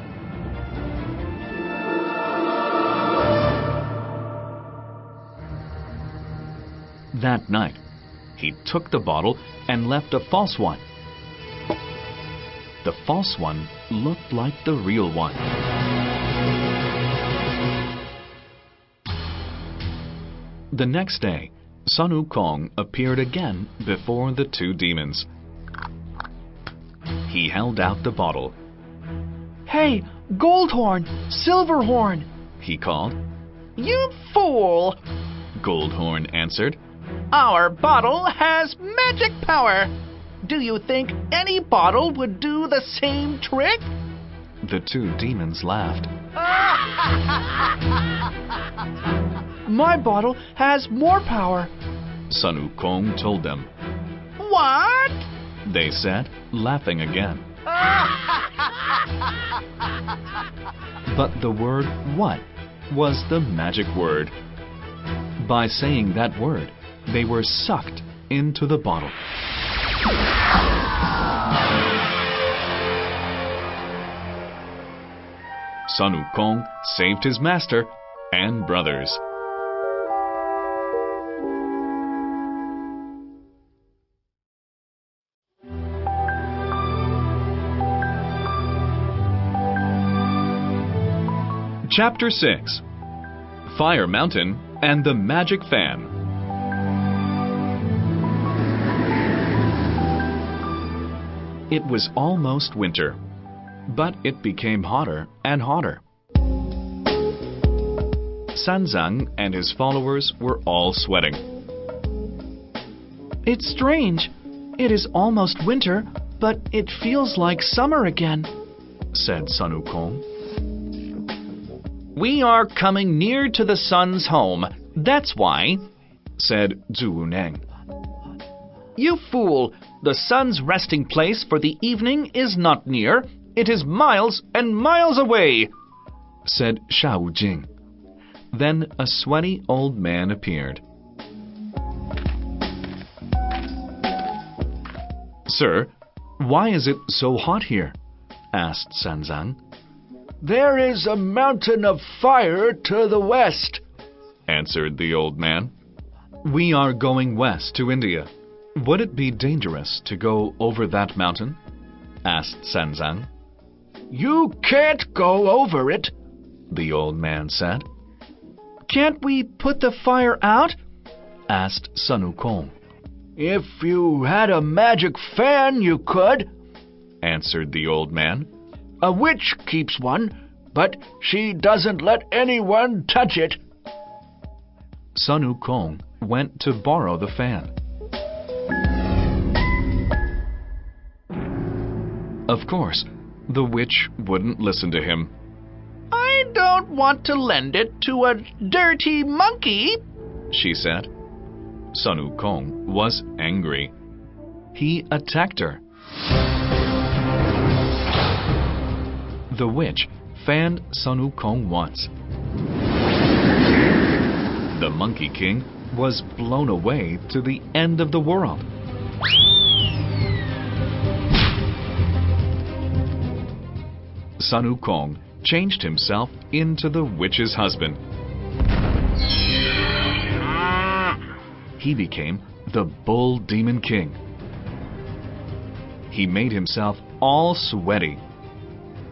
A: That night, he took the bottle and left a false one. the false one looked like the real one. The next day, Sun Wukong appeared again before the two demons. He held out the bottle.
F: Hey, Goldhorn, Silverhorn,
A: He called.
F: you fool!
A: Goldhorn answered.
F: Our bottle has magic power. Do you think any bottle would do the same trick?
A: The two demons laughed.
F: My bottle has more power.
A: Sun Wukong told them.
F: What?
A: They said, laughing again. But the word "what" was the magic word. By saying that word, they were sucked into the bottle. Sun Wukong saved his master and brothers. Chapter 6. Fire Mountain and the Magic Fan. It was almost winter, but it became hotter and hotter. Sanzang and his followers were all sweating.
F: It's strange. It is almost winter, but it feels like summer again,
A: said Sun Wukong.
E: We are coming near to the sun's home. That's why,
A: said Zhu Wuneng.
E: You fool! The sun's resting place for the evening is not near. It is miles and miles away,
A: said Sha Wujing. Then a sweaty old man appeared. Sir, why is it so hot here? Asked Sanzang.
D: There is a mountain of fire to the west,
A: answered the old man. We are going west to India. Would it be dangerous to go over that mountain? Asked Sanzang.
D: You can't go over it,
A: the old man said.
F: Can't we put the fire out?
A: Asked Sun Wukong.
D: If you had a magic fan, you could,
A: answered the old man.
D: A witch keeps one, but she doesn't let anyone touch it.
A: Sun Wukong went to borrow the fan. Of course, the witch wouldn't listen to him.
F: I don't want to lend it to a dirty monkey, she said.
A: Sun Wukong was angry. He attacked her. The witch fanned Sun Wukong once. The Monkey King was blown away to the end of the world. Sun Wukong changed himself into the witch's husband. He became the Bull Demon King. He made himself all sweaty.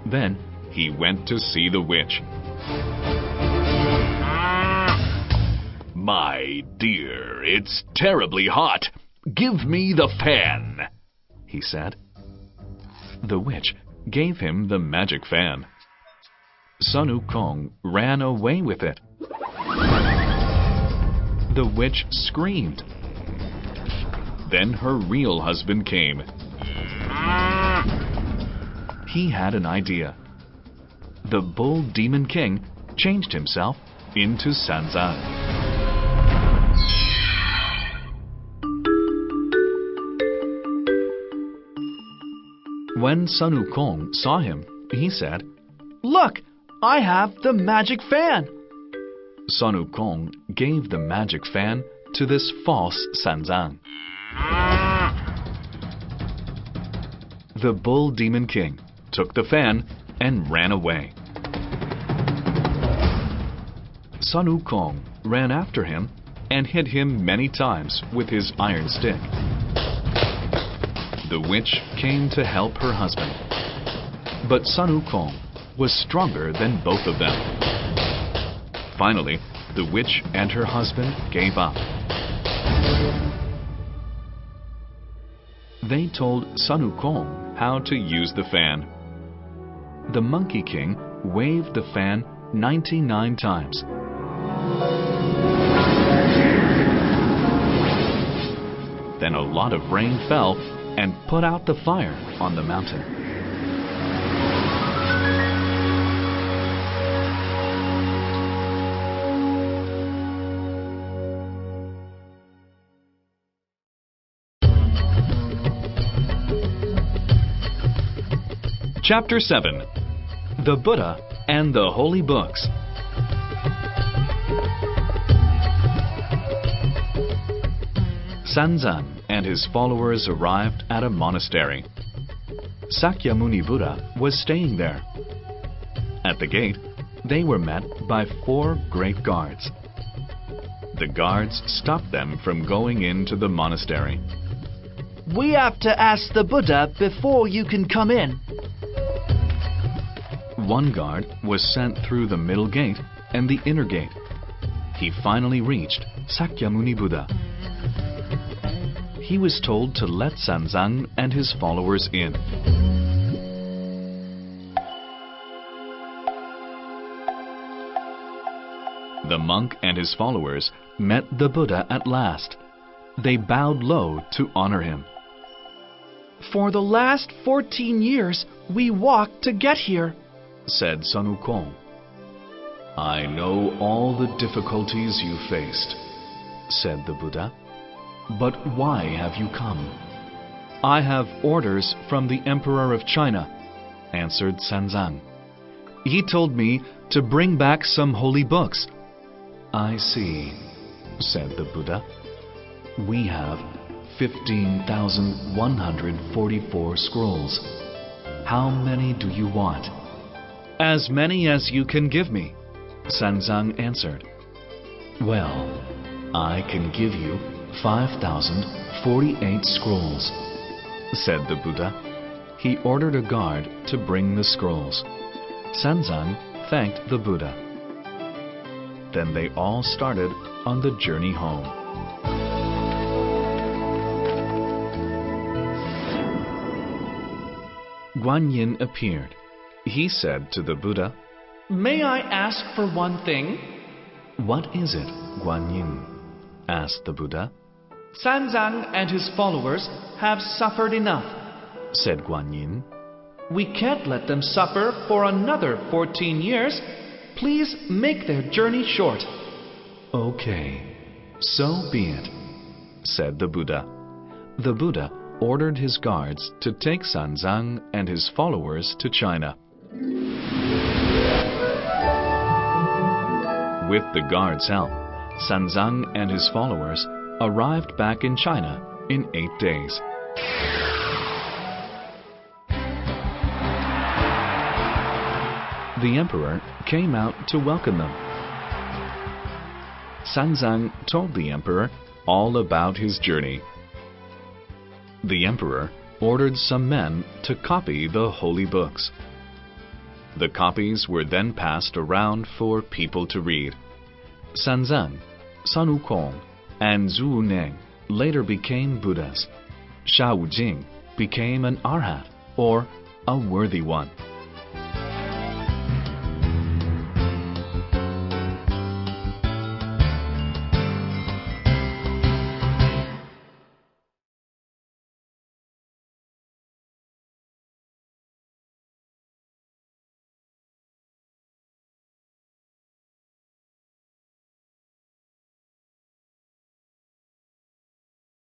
A: Then he went to see the witch. My dear, it's terribly hot. Give me the fan, he said. The witch gave him the magic fan. Sun Wukong ran away with it. The witch screamed. Then her real husband came. He had an idea. The Bull Demon King changed himself into Sanzang. When Sun Wukong saw him, he said,
F: Look, I have the magic fan.
A: Sun Wukong gave the magic fan to this false Sanzang. The Bull Demon King took the fan and ran away. Sun Wukong ran after him and hit him many times with his iron stick. The witch came to help her husband. But Sun Wukong was stronger than both of them. Finally, the witch and her husband gave up. They told Sun Wukong how to use the fan. The Monkey King waved the fan 99 times. Then a lot of rain fell and put out the fire on the mountain. Chapter 7. The Buddha and the Holy Books. Sanzang and his followers arrived at a monastery. Sakyamuni Buddha was staying there. At the gate, they were met by 4 great guards. The guards stopped them from going into the monastery.
F: We have to ask the Buddha before you can come in.
A: One guard was sent through the middle gate and the inner gate. He finally reached Sakyamuni Buddha. He was told to let Sanzang and his followers in. The monk and his followers met the Buddha at last. They bowed low to honor him.
F: For the last 14 years, we walked to get here,
A: said Sun Wukong. I know all the difficulties you faced, said the Buddha. But why have you come? I have orders from the Emperor of China, answered Sanzang. He told me to bring back some holy books. I see, said the Buddha. We have 15,144 scrolls. How many do you want? As many as you can give me, Sanzang answered. Well, I can give you 5,048 scrolls, said the Buddha. He ordered a guard to bring the scrolls. Sanzang thanked the Buddha. Then they all started on the journey home. Guanyin appeared. He said to the Buddha,
F: May I ask for one thing?
A: What is it, Guanyin? Asked the Buddha.
F: Sanzang and his followers have suffered enough, said Guanyin. We can't let them suffer for another 14 years. Please make their journey short.
A: Okay, so be it, said the Buddha. The Buddha ordered his guards to take Sanzang and his followers to China. With the guards' help, Sanzang and his followers arrived back in China in 8 days. The emperor came out to welcome them. Sanzang told the emperor all about his journey. The emperor ordered some men to copy the holy books. The copies were then passed around for people to read. Sanzang, Sun Wukong, and Zhu Neng later became Buddhas. Sha Wujing became an arhat, or a worthy one.